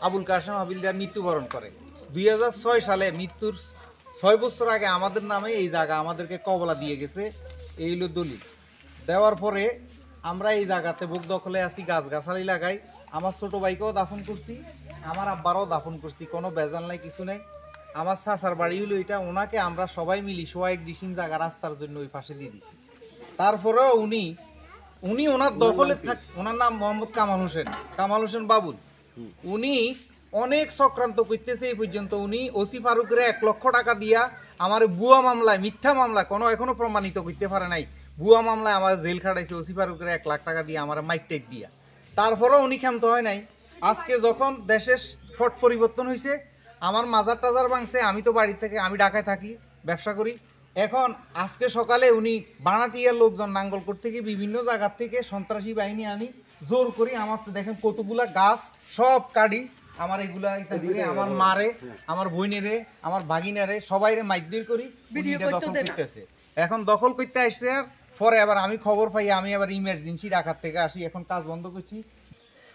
আবুল কাশেম হাবিলদার মৃত্যুবরণ করে। 2006 সালে মৃত্যুর 6 বছর আগে আমাদের নামে এই জায়গা আমাদেরকে কবলা দিয়ে গেছে। এই হলো দলিল দেওয়ার পরে আমরা এই জায়গাতে বুক দখলে আছি, গাছগাছালি লাগাই। আমার ছোট ভাইকেও দাফন করছি, আমার আব্বারও দাফন করছি, কোনো বেজাল নাই, কিছু নাই। আমার চাচার বাড়ি হলো এটা, ওনাকে আমরা সবাই মিলি 1 ডিসিম জায়গা রাস্তার জন্য ওই পাশে দিয়ে দিছি। তারপরেও উনি ওনার দখলে ওনার নাম মোহাম্মদ কামাল হোসেন বাবুল। উনি অনেক চক্রান্ত করতেছে। এই পর্যন্ত উনি ওসি ফারুকের 1 লক্ষ টাকা দিয়া আমার ভুয়া মামলায়, মিথ্যা মামলা, এখনো প্রমাণিত করতে পারে নাই, ভুয়া মামলায় আমার জেল খাটাইছে। ওসি ফারুকের 1 লাখ টাকা দিয়ে আমার মাইক টাইট দিয়া। তারপরেও উনি ক্ষান্ত হয় নাই। আজকে যখন দেশের ফট পরিবর্তন হয়েছে, আমার মাজার টাজার ভাঙছে, আমি তো বাড়ি থেকে, আমি ঢাকায় থাকি, ব্যবসা করি। এখন আজকে সকালে উনি বানাটিয়ার লোকজন নাঙ্গলকোট থেকে বিভিন্ন জায়গার থেকে সন্ত্রাসী বাহিনী আনি জোর করি আমার দেখেন কতগুলা গাছ সব কাটি আমার এগুলা আমার মারে, আমার বোনেরে, আমার ভাগিনারে সবাইরে মাইদুর করি দখল করতেছে। এখন দখল করতে আসছে। আর পরে আবার আমি খবর পাই, আমি আবার ইমার্জেন্সি ঢাকার থেকে আসি, এখন কাজ বন্ধ করছি।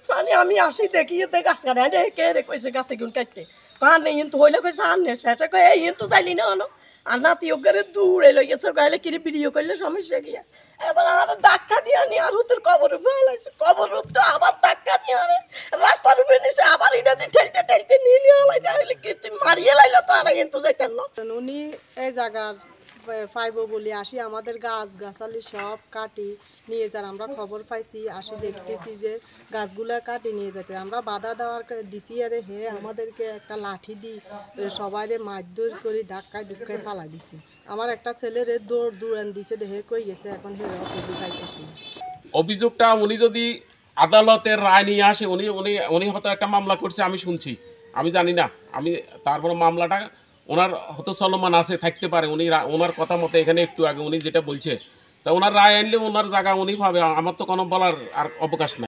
মানে আমি আসি দেখি গাছ কাটা কে রে কইছে গাছে গুণ কাটতে কান নেই কিন্তু হইলে কইছে আনে শেষে কই এই কিন্তু চাইলি না আনো আর নাতি ওকে দূরে লই গেছে গাইলে কিরে ভিডিও করলে সমস্যা গিয়া এবার আর ধাক্কা দিয়ে আনি আর হুতের কবর ফেলাইছে। কবর তো আবার ধাক্কা দিয়ে আনে রাস্তার উপরে নিচে আবার এটা দিয়ে ঠেলতে ঠেলতে নিয়ে নিয়ে আলাই তাহলে কিন্তু মারিয়ে লাইলো তো আর কিন্তু যাইতেন না। উনি এই জায়গার পাইব বলে আসি, আমাদের গাছ গাছালি সব কাটি নিয়ে যান। আমরা খবর পাইছি, আসি দেখতেছি যে গাছগুলা কাটি নিয়ে যেতে আমরা বাধা দেওয়ার দিছি। আরে হে আমাদেরকে একটা লাঠি দিই সবাইরে মারধর করে ধাক্কায় ধুক্কায় ফালা দিছে। আমার একটা ছেলেরে দৌড়ান দিছে, দেখে কই গেছে, এখন হে অফিসে পাইতেছি। অভিযোগটা উনি যদি আদালতের রায় নিয়ে আসে, উনি উনি উনি হয়তো একটা মামলা করছে, আমি শুনছি, আমি জানি না। আমি তারপর মামলাটা ওনার হয়তো চলমান আছে, থাকতে পারে। উনি ওনার কথা মতো এখানে একটু আগে উনি যেটা বলছে, তা ওনার রায় আনলে ওনার জায়গা উনি পাবে, আমার তো কোনো বলার আর অবকাশ নাই।